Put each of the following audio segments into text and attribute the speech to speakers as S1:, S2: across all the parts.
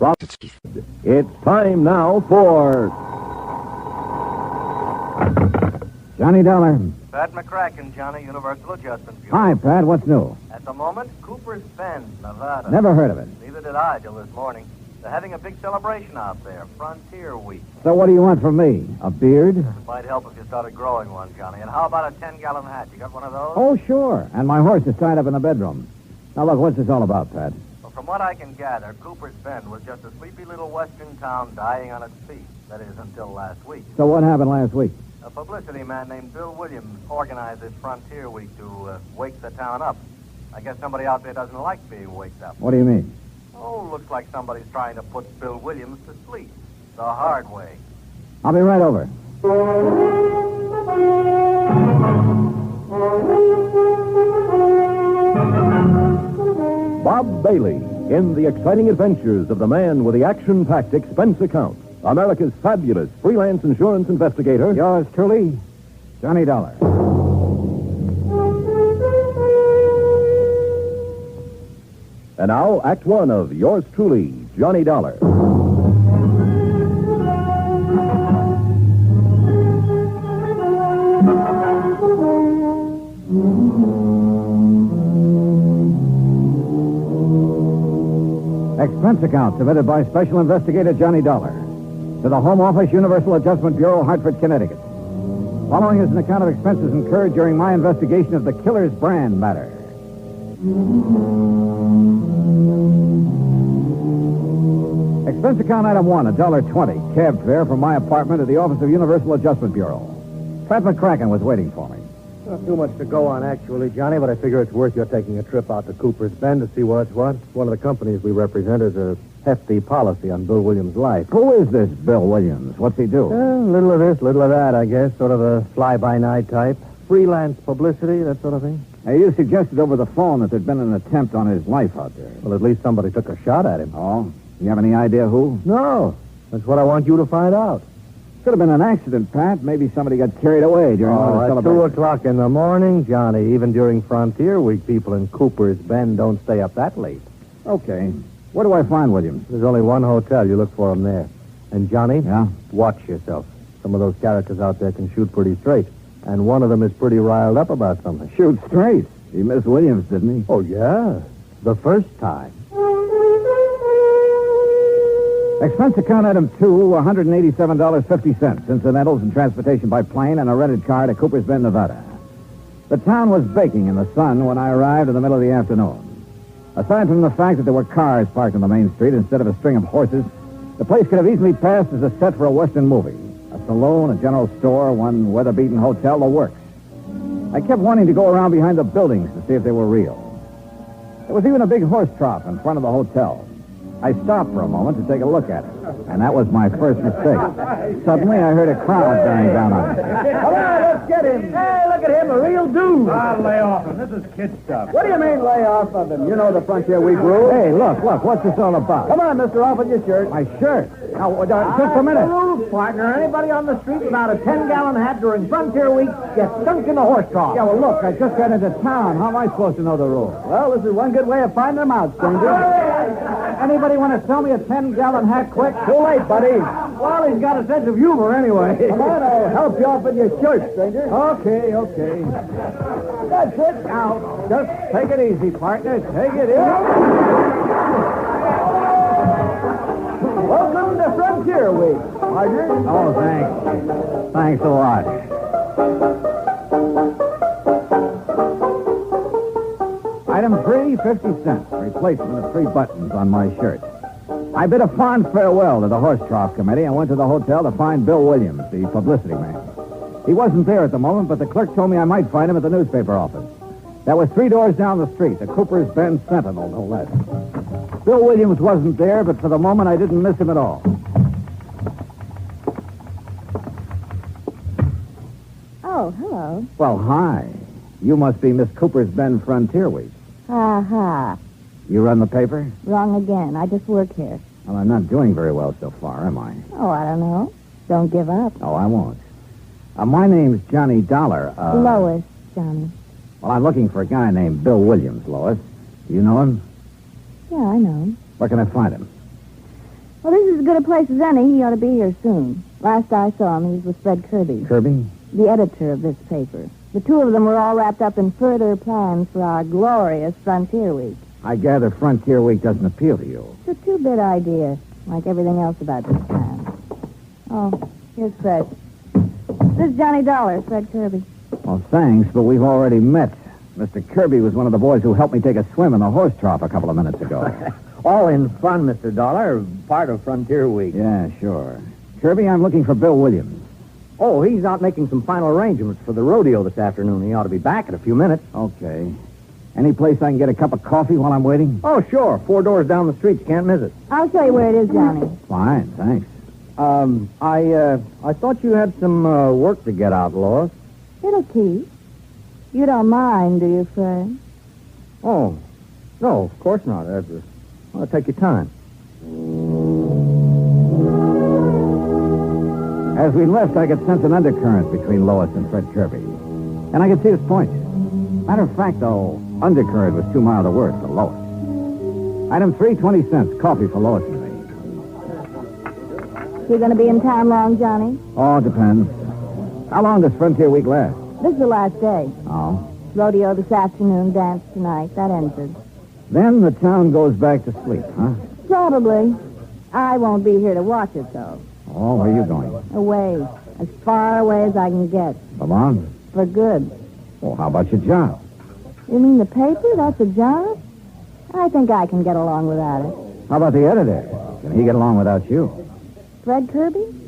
S1: It's time now for
S2: Johnny Dollar.
S3: Pat McCracken, Johnny, Universal Adjustment Bureau.
S2: Hi, Pat. What's new?
S3: At the moment, Cooper's Bend, Nevada.
S2: Never heard of it.
S3: Neither did I till this morning. They're having a big celebration out there, Frontier Week.
S2: So what do you want from me? A beard?
S3: It might help if you started growing one, Johnny. And how about a 10-gallon hat? You got one of those?
S2: Oh, sure. And my horse is tied up in the bedroom. Now, look, what's this all about, Pat?
S3: Well, from what I can gather, Cooper's Bend was just a sleepy little western town dying on its feet. That is, until last week.
S2: So what happened last week?
S3: A publicity man named Bill Williams organized this Frontier Week to wake the town up. I guess somebody out there doesn't like being waked up.
S2: What do you mean?
S3: Oh, looks like somebody's trying to put Bill Williams to sleep. The hard way.
S2: I'll be right over.
S1: Bob Bailey in the exciting adventures of the man with the action-packed expense account. America's fabulous freelance insurance investigator.
S2: Yours truly, Johnny Dollar.
S1: And now, Act One of yours truly, Johnny Dollar.
S2: Expense account submitted by Special Investigator Johnny Dollar to the Home Office, Universal Adjustment Bureau, Hartford, Connecticut. Following is an account of expenses incurred during my investigation of the killer's brand matter. Expense account item 1, $1.20, cab fare from my apartment to the office of Universal Adjustment Bureau. Pat McCracken was waiting for me.
S4: Not too much to go on, actually, Johnny, but I figure it's worth your taking a trip out to Cooper's Bend to see what's what. One of the companies we represent has a hefty policy on Bill Williams' life.
S2: Who is this Bill Williams? What's he do?
S4: Little of this, little of that, I guess. Sort of a fly-by-night type. Freelance publicity, that sort of thing.
S2: Hey, you suggested over the phone that there'd been an attempt on his life out there.
S4: Well, at least somebody took a shot at him.
S2: Oh? You have any idea who?
S4: No. That's what I want you to find out.
S2: Could have been an accident, Pat. Maybe somebody got carried away during one of the
S4: at
S2: celebrations.
S4: 2 o'clock in the morning, Johnny. Even during Frontier Week, people in Cooper's Bend don't stay up that late.
S2: Okay. Where do I find Williams?
S4: There's only one hotel. You look for him there. And, Johnny?
S2: Yeah?
S4: Watch yourself. Some of those characters out there can shoot pretty straight. And one of them is pretty riled up about something.
S2: Shoot straight. He missed Williams, didn't he?
S4: Oh, yeah. The first time.
S2: Expense account item 2, $187.50. Incidentals and transportation by plane and a rented car to Cooper's Bend, Nevada. The town was baking in the sun when I arrived in the middle of the afternoon. Aside from the fact that there were cars parked on the main street instead of a string of horses, the place could have easily passed as a set for a Western movie. A saloon, a general store, one weather-beaten hotel, the works. I kept wanting to go around behind the buildings to see if they were real. There was even a big horse trough in front of the hotel. I stopped for a moment to take a look at it, and that was my first mistake. Suddenly, I heard a crowd bearing down on me.
S4: Come on, let's get him. Hey, look at him, a real dude.
S5: I'll lay off him. This is kid stuff.
S4: What do you mean, lay off of him? You know the Frontier Week rule.
S2: Hey, look, what's this all about?
S4: Come on, mister, off with your shirt.
S2: My shirt. Now, just a minute.
S4: Rules, partner. Anybody on the street without a 10-gallon hat during Frontier Week gets sunk in the horse trough.
S2: Yeah, well, look, I just got into town. How am I supposed to know the rules?
S4: Well, this is one good way of finding them out, stranger.
S2: Anybody want to sell me a 10-gallon hat quick?
S4: Too late, buddy. Well, he's got a sense of humor anyway. Come on, I'll help you off with your shirt, stranger.
S2: Okay.
S4: That's it.
S2: Now, just take it easy, partner. Take it easy.
S4: Welcome to Frontier Week, partner.
S2: Oh, thanks. Thanks a lot. Item 3, 50 cents. Replacement of 3 buttons on my shirt. I bid a fond farewell to the horse trough committee and went to the hotel to find Bill Williams, the publicity man. He wasn't there at the moment, but the clerk told me I might find him at the newspaper office. That was 3 doors down the street, the Cooper's Bend Sentinel, no less. Bill Williams wasn't there, but for the moment I didn't miss him at all.
S6: Oh, hello.
S2: Well, hi. You must be Miss Cooper's Bend Frontier Week.
S6: Ha.
S2: You run the paper?
S6: Wrong again. I just work here.
S2: Well, I'm not doing very well so far, am I?
S6: Oh, I don't know. Don't give up.
S2: Oh, I won't. My name's Johnny Dollar.
S6: Lois, Johnny.
S2: Well, I'm looking for a guy named Bill Williams, Lois. Do you know him?
S6: Yeah, I know him.
S2: Where can I find him?
S6: Well, this is as good a place as any. He ought to be here soon. Last I saw him, he was with Fred Kirby.
S2: Kirby?
S6: The editor of this paper. The two of them were all wrapped up in further plans for our glorious Frontier Week.
S2: I gather Frontier Week doesn't appeal to you.
S6: It's a two-bit idea, like everything else about this town. Oh, here's Fred. This is Johnny Dollar, Fred Kirby.
S2: Well, thanks, but we've already met. Mr. Kirby was one of the boys who helped me take a swim in the horse trough a couple of minutes ago.
S4: All in fun, Mr. Dollar. Part of Frontier Week.
S2: Yeah, sure. Kirby, I'm looking for Bill Williams.
S4: Oh, he's out making some final arrangements for the rodeo this afternoon. He ought to be back in a few minutes.
S2: Okay. Any place I can get a cup of coffee while I'm waiting?
S4: Oh, sure. 4 doors down the street. You can't miss it.
S6: I'll show you where it is, Johnny.
S2: Fine, thanks.
S4: I thought you had some work to get out, Lois.
S6: It'll keep. You don't mind, do you, Fred?
S4: Oh, no, of course not. Well, take your time.
S2: As we left, I could sense an undercurrent between Lois and Fred Kirby. And I could see his point. Matter of fact, though, undercurrent was too mild a word for Lois. Item 3, 20 cents. Coffee for Lois and me.
S6: You going to be in town long, Johnny?
S2: Oh, it depends. How long does Frontier Week last?
S6: This is the last day.
S2: Oh.
S6: Rodeo this afternoon, dance tonight. That ends it.
S2: Then the town goes back to sleep, huh?
S6: Probably. I won't be here to watch it, though.
S2: Oh, where are you going?
S6: Away. As far away as I can get.
S2: For long?
S6: For good.
S2: Well, how about your job?
S6: You mean the paper? That's a job? I think I can get along without it.
S2: How about the editor? Can he get along without you?
S6: Fred Kirby?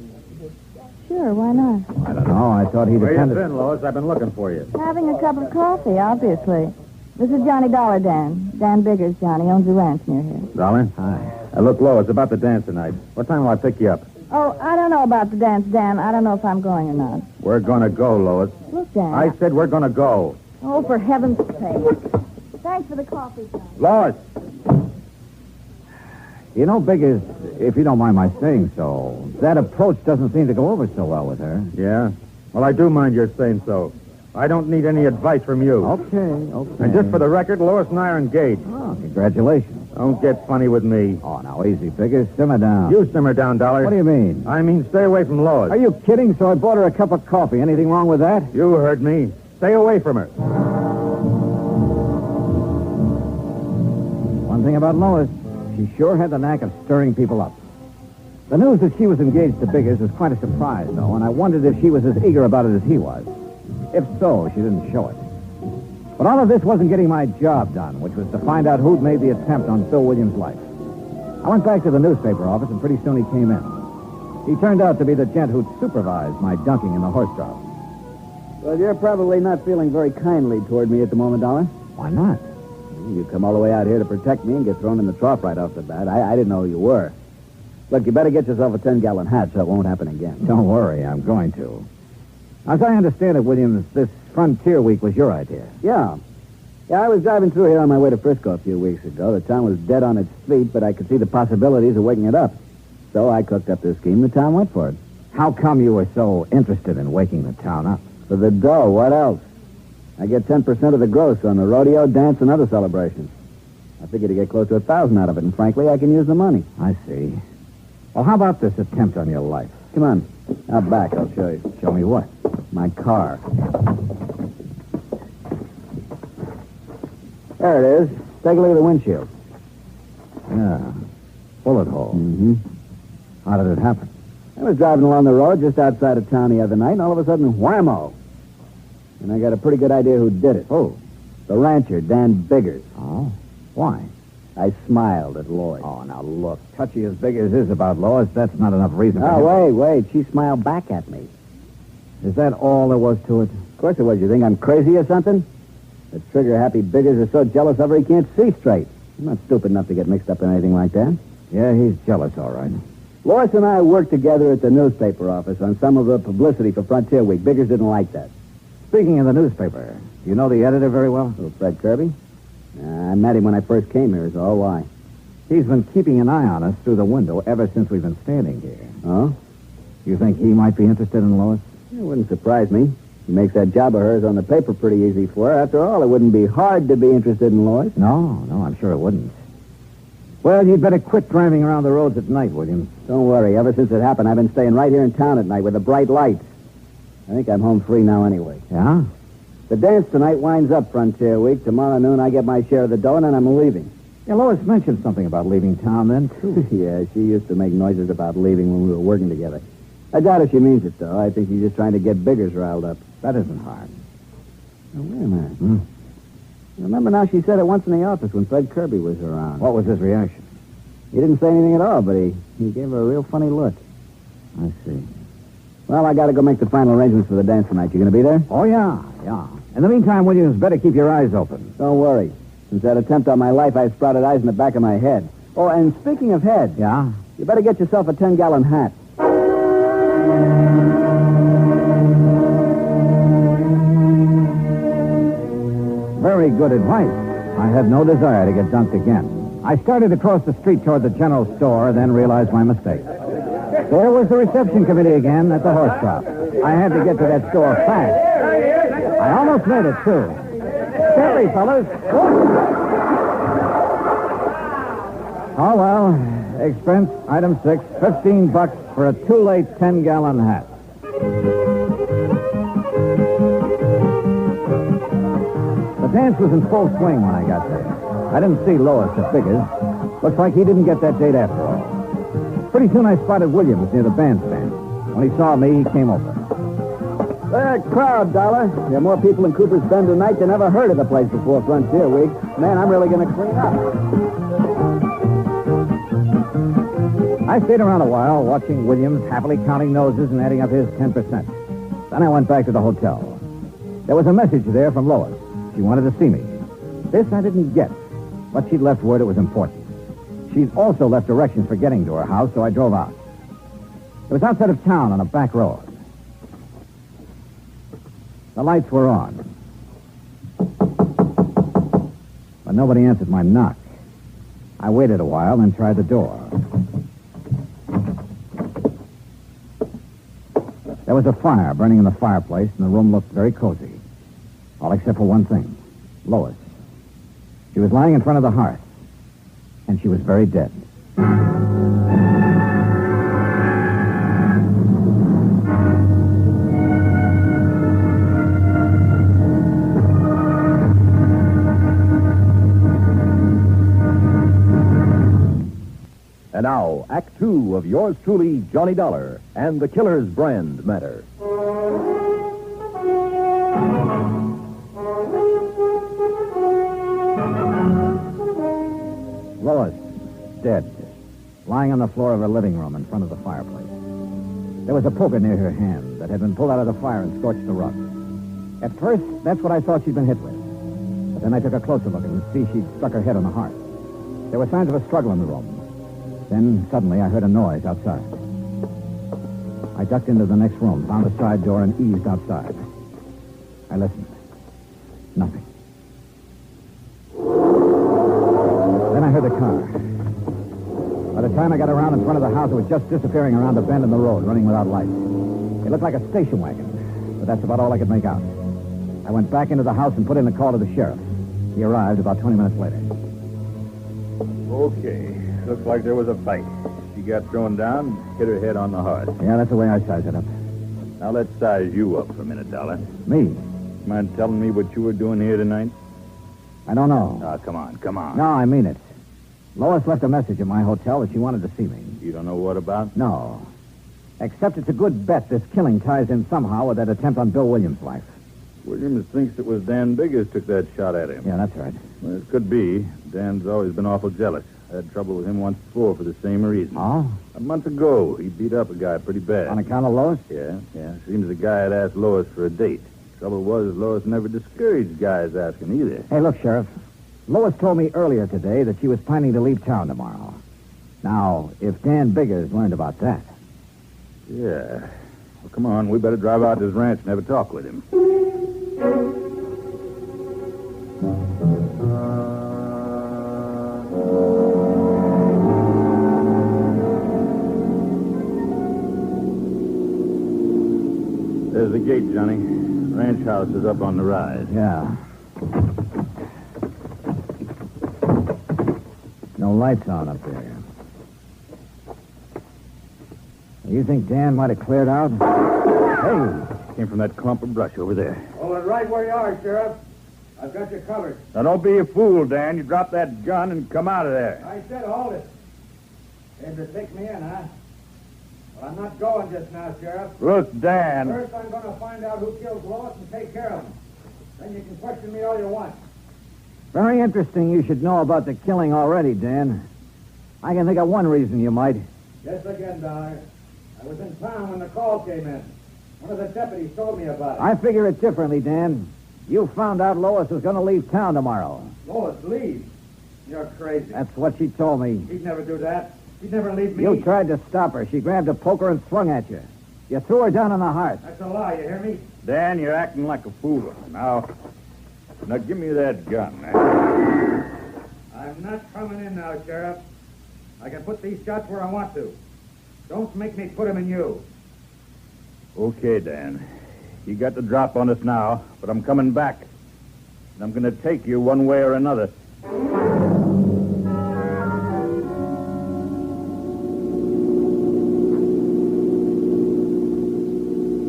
S6: Sure, why not?
S2: I don't know. I thought he
S5: Where you
S2: depended...
S5: been, Lois? I've been looking for you.
S6: Having a cup of coffee, obviously. This is Johnny Dollar, Dan. Dan Biggers, Johnny. Owns a ranch near here.
S5: Dollar?
S2: Hi.
S5: Look, Lois, about the dance tonight. What time will I pick you up?
S6: Oh, I don't know about the dance, Dan. I don't know if I'm going or not.
S5: We're gonna go, Lois.
S6: Look, Dan.
S5: I said we're gonna go.
S6: Oh, for heaven's sake. Thanks for the coffee, Johnny.
S5: Lois!
S2: You know, Biggers, if you don't mind my saying so, that approach doesn't seem to go over so well with her.
S5: Yeah? Well, I do mind your saying so. I don't need any advice from you.
S2: Okay.
S5: And just for the record, Lois and I are engaged.
S2: Oh, congratulations.
S5: Don't get funny with me.
S2: Oh, now, easy, Biggers. Simmer down.
S5: You simmer down, Dollar.
S2: What do you mean?
S5: I mean, stay away from Lois.
S2: Are you kidding? So I bought her a cup of coffee. Anything wrong with that?
S5: You heard me. Stay away from her.
S2: One thing about Lois, she sure had the knack of stirring people up. The news that she was engaged to Biggers was quite a surprise, though, and I wondered if she was as eager about it as he was. If so, she didn't show it. But all of this wasn't getting my job done, which was to find out who'd made the attempt on Bill Williams' life. I went back to the newspaper office, and pretty soon he came in. He turned out to be the gent who'd supervised my dunking in the horse trough.
S7: Well, you're probably not feeling very kindly toward me at the moment, Dollar.
S2: Why not?
S7: You come all the way out here to protect me and get thrown in the trough right off the bat. I didn't know who you were. Look, you better get yourself a 10-gallon hat so it won't happen again.
S2: Don't worry, I'm going to. As I understand it, Williams, this Frontier Week was your idea.
S7: Yeah. Yeah, I was driving through here on my way to Frisco a few weeks ago. The town was dead on its feet, but I could see the possibilities of waking it up. So I cooked up this scheme. The town went for it.
S2: How come you were so interested in waking the town up?
S7: For the dough, what else? I get 10% of the gross on the rodeo, dance, and other celebrations. I figured to get close to 1,000 out of it, and frankly, I can use the money.
S2: I see. Well, how about this attempt on your life?
S7: Come on. Out back, I'll show you.
S2: Show me what?
S7: My car. There it is. Take a look at the windshield.
S2: Yeah. Bullet hole.
S7: Mm-hmm.
S2: How did it happen?
S7: I was driving along the road just outside of town the other night, and all of a sudden, whammo. And I got a pretty good idea who did it.
S2: Oh.
S7: The rancher, Dan Biggers.
S2: Oh? Why?
S7: I smiled at Lois.
S2: Oh, now look. Touchy as big as is about Lois, that's not enough reason for
S7: Oh,
S2: him.
S7: wait. She smiled back at me.
S2: Is that all there was to it?
S7: Of course it was. You think I'm crazy or something? The trigger-happy Biggers is so jealous of her he can't see straight. I'm not stupid enough to get mixed up in anything like that.
S2: Yeah, he's jealous, all right.
S7: Lois and I worked together at the newspaper office on some of the publicity for Frontier Week. Biggers didn't like that.
S2: Speaking of the newspaper, do you know the editor very well?
S7: Oh, Fred Kirby? I met him when I first came here, is all. Why?
S2: He's been keeping an eye on us through the window ever since we've been standing here.
S7: Oh?
S2: You think he might be interested in Lois?
S7: It wouldn't surprise me. He makes that job of hers on the paper pretty easy for her. After all, it wouldn't be hard to be interested in Lois.
S2: No, I'm sure it wouldn't. Well, you'd better quit driving around the roads at night, Williams.
S7: Don't worry. Ever since it happened, I've been staying right here in town at night with the bright lights. I think I'm home free now anyway.
S2: Yeah?
S7: The dance tonight winds up Frontier Week. Tomorrow noon, I get my share of the dough, and then I'm leaving.
S2: Yeah, Lois mentioned something about leaving town then, too.
S7: Yeah, she used to make noises about leaving when we were working together. I doubt if she means it, though. I think she's just trying to get Biggers riled up.
S2: That isn't hard.
S7: Now, wait a minute. Remember now, she said it once in the office when Fred Kirby was around.
S2: What was his reaction?
S7: He didn't say anything at all, but he gave her a real funny look.
S2: I see.
S7: Well, I got to go make the final arrangements for the dance tonight. You going to be there?
S2: Oh, yeah. In the meantime, Williams, better keep your eyes open.
S7: Don't worry. Since that attempt on my life, I've sprouted eyes in the back of my head. Oh, and speaking of head...
S2: Yeah?
S7: You better get yourself a 10-gallon hat.
S2: Very good advice. I had no desire to get dunked again. I started across the street toward the general store, then realized my mistake. There was the reception committee again at the horse shop. I had to get to that store fast. I almost made it, too. Steady, fellas. Oh, well. Expense, item 6, $15 for a too-late 10-gallon hat. The dance was in full swing when I got there. I didn't see Lois at Biggers. Looks like he didn't get that date after all. Pretty soon I spotted Williams near the bandstand. When he saw me, he came over.
S7: Crowd, Dollar. There are more people in Cooper's Bend tonight than ever heard of the place before Frontier Week. Man, I'm really going to clean up.
S2: I stayed around a while, watching Williams happily counting noses and adding up his 10%. Then I went back to the hotel. There was a message there from Lois. She wanted to see me. This I didn't get, but she'd left word it was important. She'd also left directions for getting to her house, so I drove out. It was outside of town on a back road. The lights were on. But nobody answered my knock. I waited a while, then tried the door. There was a fire burning in the fireplace, and the room looked very cozy. All except for one thing. Lois. She was lying in front of the hearth, and she was very dead.
S1: And now, Act Two of yours truly, Johnny Dollar, and the Killer's Brand matter.
S2: Lois, dead, lying on the floor of her living room in front of the fireplace. There was a poker near her hand that had been pulled out of the fire and scorched the rug. At first, that's what I thought she'd been hit with. But then I took a closer look and see she'd struck her head on the hearth. There were signs of a struggle in the room. Then, suddenly, I heard a noise outside. I ducked into the next room, found a side door, and eased outside. I listened. Nothing. Then I heard the car. By the time I got around in front of the house, it was just disappearing around a bend in the road, running without lights. It looked like a station wagon, but that's about all I could make out. I went back into the house and put in a call to the sheriff. He arrived about 20 minutes later.
S5: Okay. Looks like there was a fight. She got thrown down, hit her head on the hearth.
S2: Yeah, that's the way I size it up.
S5: Now let's size you up for a minute, Dollar.
S2: Me?
S5: Mind telling me what you were doing here tonight?
S2: I don't know.
S5: Ah, come on.
S2: No, I mean it. Lois left a message at my hotel that she wanted to see me.
S5: You don't know what about?
S2: No. Except it's a good bet this killing ties in somehow with that attempt on Bill Williams' life.
S5: Williams thinks it was Dan Biggers took that shot at him.
S2: Yeah, that's right.
S5: Well, it could be. Dan's always been awful jealous. I had trouble with him once before for the same reason.
S2: Oh?
S5: A month ago, he beat up a guy pretty bad.
S2: On account of Lois?
S5: Yeah. Seems the guy had asked Lois for a date. Trouble was, Lois never discouraged guys asking either.
S2: Hey, look, Sheriff. Lois told me earlier today that she was planning to leave town tomorrow. Now, if Dan Biggers learned about that...
S5: Yeah. Well, come on. We better drive out to his ranch and have a talk with him. There's the gate, Johnny. Ranch house is up on the rise.
S2: Yeah. No lights on up there. You think Dan might have cleared out?
S5: Hey, came from that clump of brush over there.
S4: Hold it right where you are, Sheriff. I've got you covered.
S5: Now, don't be a fool, Dan. You drop that gun and come out of there.
S4: I said hold it. Aim to take me in, huh? Well, I'm not going just now, Sheriff.
S5: Look, Dan.
S4: First, I'm going to find out who killed Lois and take care of him. Then you can question me all you want.
S2: Very interesting you should know about the killing already, Dan. I can think of one reason you might.
S4: Yes, again, Dollar. I was in town when the call came in. One of the deputies told me about it.
S2: I figure it differently, Dan. You found out Lois was going to leave town tomorrow.
S4: Lois, leave. You're crazy.
S2: That's what she told me.
S4: She'd never do that. She'd never leave me.
S2: You tried to stop her. She grabbed a poker and swung at you. You threw her down in the heart.
S4: That's a lie, you hear me?
S5: Dan, you're acting like a fool. Now give me that gun, man.
S4: I'm not coming in now, Sheriff. I can put these shots where I want to. Don't make me put them in you.
S5: Okay, Dan. You got the drop on us now, but I'm coming back. And I'm going to take you one way or another.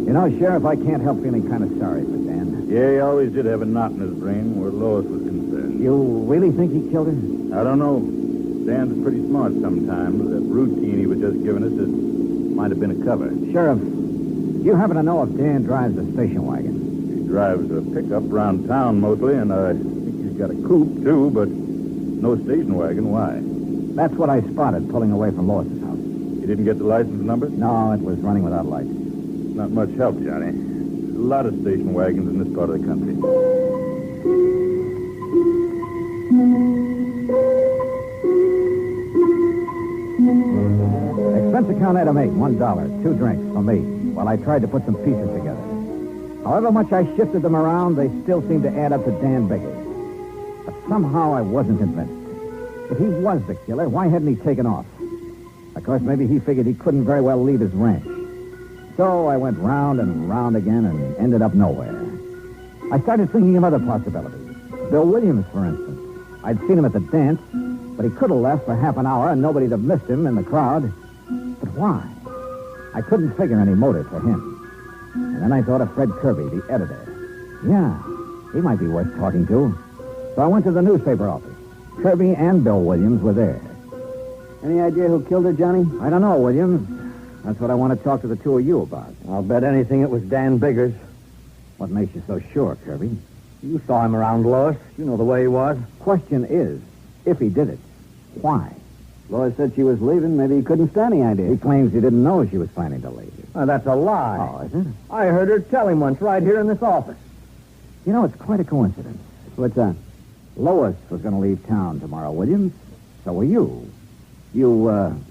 S2: You know, Sheriff, I can't help feeling kind of sorry for Dan.
S5: Yeah, he always did have a knot in his brain where Lois was concerned.
S2: You really think he killed her?
S5: I don't know. Dan's pretty smart sometimes. That routine he was just giving us might have been a cover.
S2: Sheriff, you happen to know if Dan drives a station wagon?
S5: He drives a pickup around town mostly, and I think he's got a coupe, too, but no station wagon. Why?
S2: That's what I spotted pulling away from Lois's house.
S5: You didn't get the license number?
S2: No, it was running without lights.
S5: Not much help, Johnny. There's a lot of station wagons in this part of the country.
S2: Expense account item 8, $1. 2 drinks for me, while I tried to put some pieces together. However much I shifted them around, they still seemed to add up to Dan Biggers. But somehow I wasn't convinced. If he was the killer, why hadn't he taken off? Of course, maybe he figured he couldn't very well leave his ranch. So I went round and round again and ended up nowhere. I started thinking of other possibilities. Bill Williams, for instance. I'd seen him at the dance, but he could have left for half an hour and nobody'd have missed him in the crowd. But why? I couldn't figure any motive for him. And then I thought of Fred Kirby, the editor. Yeah, he might be worth talking to. So I went to the newspaper office. Kirby and Bill Williams were there.
S7: Any idea who killed her, Johnny?
S2: I don't know, Williams. That's what I want to talk to the two of you about.
S4: I'll bet anything it was Dan Biggers.
S2: What makes you so sure, Kirby?
S4: You saw him around, Lois. You know the way he was.
S2: Question is, if he did it, why?
S7: Lois said she was leaving. Maybe he couldn't stand the idea.
S2: He claims he didn't know she was planning to leave.
S4: That's a lie.
S2: Oh, is it?
S4: I heard her tell him once right here in this office.
S2: You know, it's quite a coincidence.
S7: What's that?
S2: Lois was going to leave town tomorrow, Williams. So were you. You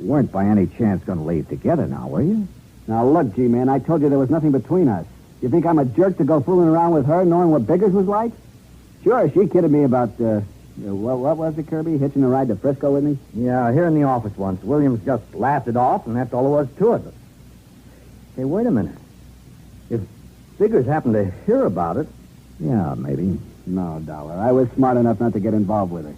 S2: weren't by any chance going to leave together now, were you?
S7: Now, look, G-Man, I told you there was nothing between us. You think I'm a jerk to go fooling around with her knowing what Biggers was like? Sure, she kidded me about, what was it, Kirby? Hitching a ride to Frisco with me?
S4: Yeah, here in the office once. Williams just laughed it off, and that's all there was to it. Hey, wait a minute. If Biggers happened to hear about it...
S2: Yeah, maybe.
S7: No, Dollar. I was smart enough not to get involved with her.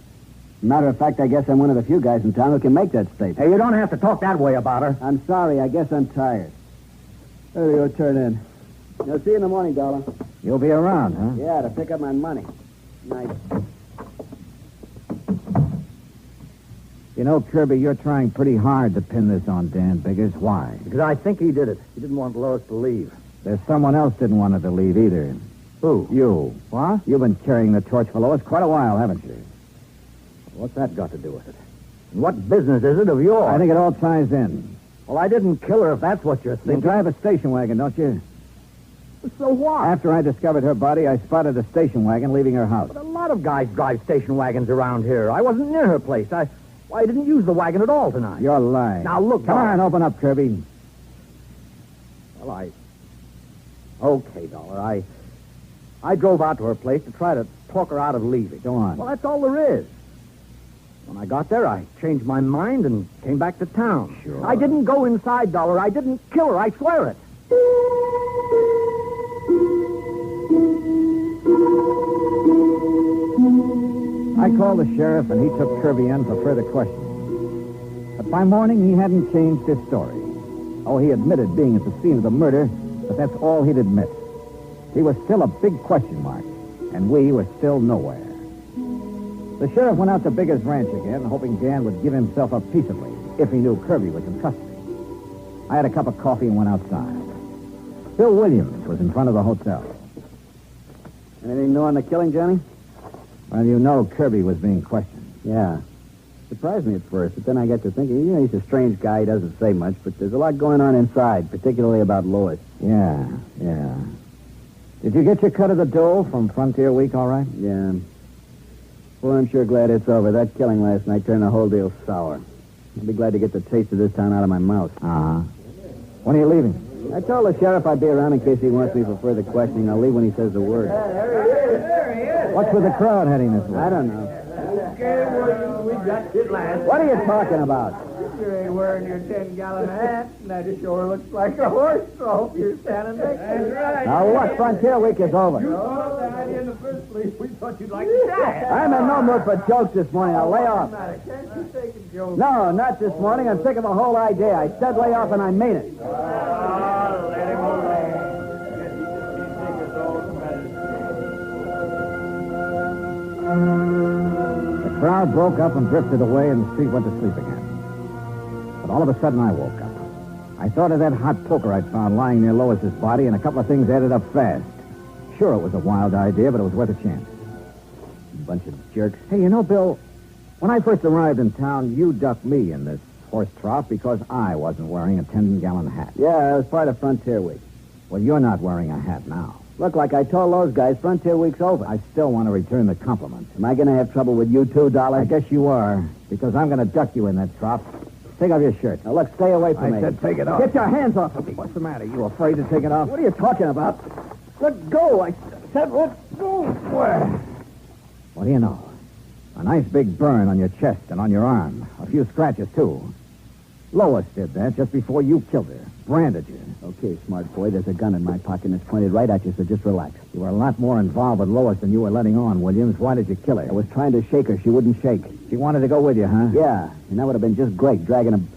S7: Matter of fact, I guess I'm one of the few guys in town who can make that statement.
S4: Hey, you don't have to talk that way about her.
S7: I'm sorry. I guess I'm tired. There you go, turn in. I'll see you in the morning, Dollar.
S2: You'll be around, huh?
S7: Yeah, to pick up my money. Night.
S2: You know, Kirby, you're trying pretty hard to pin this on Dan Biggers. Why?
S4: Because I think he did it. He didn't want Lois to leave.
S2: There's someone else didn't want her to leave either.
S4: Who?
S2: You.
S4: What?
S2: You've been carrying the torch for Lois quite a while, haven't you?
S4: What's that got to do with it? And what business is it of yours?
S2: I think it all ties in.
S4: Well, I didn't kill her if that's what you're
S2: You
S4: thinking.
S2: drive a station wagon, don't you?
S4: So what?
S2: After I discovered her body, I spotted a station wagon leaving her house.
S4: But a lot of guys drive station wagons around here. I wasn't near her place. I didn't use the wagon at all tonight.
S2: You're lying.
S4: Now, look,
S2: Come
S4: Dollar.
S2: on, open up, Kirby.
S4: Well, Okay, Dollar. I drove out to her place to try to talk her out of leaving.
S2: Go on.
S4: Well, that's all there is. When I got there, I changed my mind and came back to town.
S2: Sure.
S4: I didn't go inside, Dollar. I didn't kill her. I swear it.
S2: I called the sheriff, and he took Kirby in for further questioning. But by morning, he hadn't changed his story. Oh, he admitted being at the scene of the murder, but that's all he'd admit. He was still a big question mark, and we were still nowhere. The sheriff went out to Biggers' ranch again, hoping Dan would give himself up peaceably if he knew Kirby was in custody. I had a cup of coffee and went outside. Bill Williams was in front of the hotel.
S7: Anything new on the killing, Johnny?
S2: Well, you know Kirby was being questioned.
S7: Yeah. Surprised me at first, but then I got to thinking, he's a strange guy. He doesn't say much, but there's a lot going on inside, particularly about Lois.
S2: Yeah. Did you get your cut of the dough from Frontier Week all right?
S7: Yeah. Well, I'm sure glad it's over. That killing last night turned the whole deal sour. I'll be glad to get the taste of this town out of my mouth.
S2: Uh-huh. When are you leaving?
S7: I told the sheriff I'd be around in case he wants me for further questioning. I'll leave when he says the word.
S4: There he is.
S2: What's with the crowd heading this way?
S7: I don't know.
S4: Okay, well, we got it last.
S7: What are you talking about?
S4: You ain't wearing your 10-gallon hat, and that sure looks like a horse trough you're standing next to. That's right.
S7: Now, what? Frontier Week is over.
S4: You thought the idea in the first place. We thought you'd like to die.
S7: I'm in no mood for jokes this morning. I'll lay off.
S4: Can't you take a joke?
S7: No, not this morning. I'm sick of the whole idea. I said lay off, and I mean it.
S4: Let him away.
S2: The crowd broke up and drifted away, and the street went to sleep again. But all of a sudden, I woke up. I thought of that hot poker I'd found lying near Lois's body, and a couple of things added up fast. Sure, it was a wild idea, but it was worth a chance.
S7: Bunch of jerks.
S2: Hey, you know, Bill, when I first arrived in town, you ducked me in this horse trough because I wasn't wearing a 10-gallon hat.
S7: Yeah, it was part of Frontier Week.
S2: Well, you're not wearing a hat now.
S7: Look, like I told those guys, Frontier Week's over.
S2: I still want to return the compliment.
S7: Am I going to have trouble with you too, Dollar?
S2: I guess you are, because I'm going to duck you in that trough. Take off your shirt.
S7: Now, look, stay away from me.
S2: I said take it off.
S7: Get your hands off of me.
S2: What's the matter? You afraid to take it off?
S7: What are you talking about? Let go. I said let go.
S2: Where? What do you know? A nice big burn on your chest and on your arm. A few scratches, too. Lois did that just before you killed her. Branded you.
S7: Okay, smart boy, there's a gun in my pocket and it's pointed right at you, so just relax.
S2: You were a lot more involved with Lois than you were letting on, Williams. Why did you kill her?
S7: I was trying to shake her. She wouldn't shake.
S2: She wanted to go with you, huh?
S7: Yeah, and that would have been just great, dragging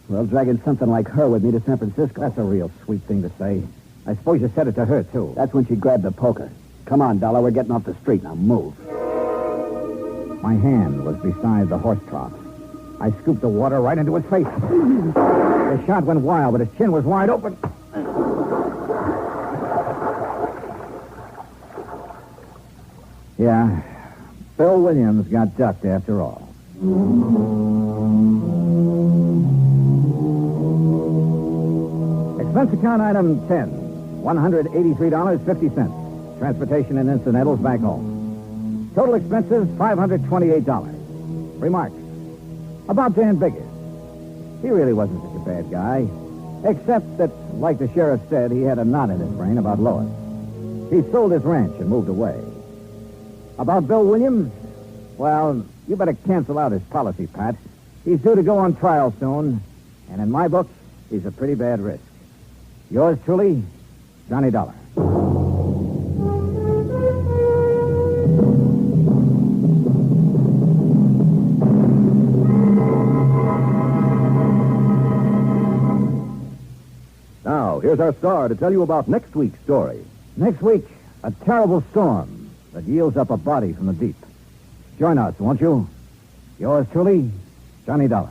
S7: something like her with me to San Francisco.
S2: That's a real sweet thing to say. I suppose you said it to her, too.
S7: That's when she grabbed the poker. Come on, Dollar, we're getting off the street. Now move.
S2: My hand was beside the horse trough. I scooped the water right into his face. The shot went wild, but his chin was wide open. Yeah, Bill Williams got ducked after all. Expense account item 10, $183.50. Transportation and incidentals back home. Total expenses, $528. Remarks. About Dan Biggers. He really wasn't such a bad guy, except that, like the sheriff said, he had a knot in his brain about Lois. He sold his ranch and moved away. About Bill Williams, well, you better cancel out his policy, Pat. He's due to go on trial soon, and in my book, he's a pretty bad risk. Yours truly, Johnny Dollar.
S1: Now, here's our star to tell you about next week's story.
S2: Next week, a terrible storm that yields up a body from the deep. Join us, won't you? Yours truly, Johnny Dollar.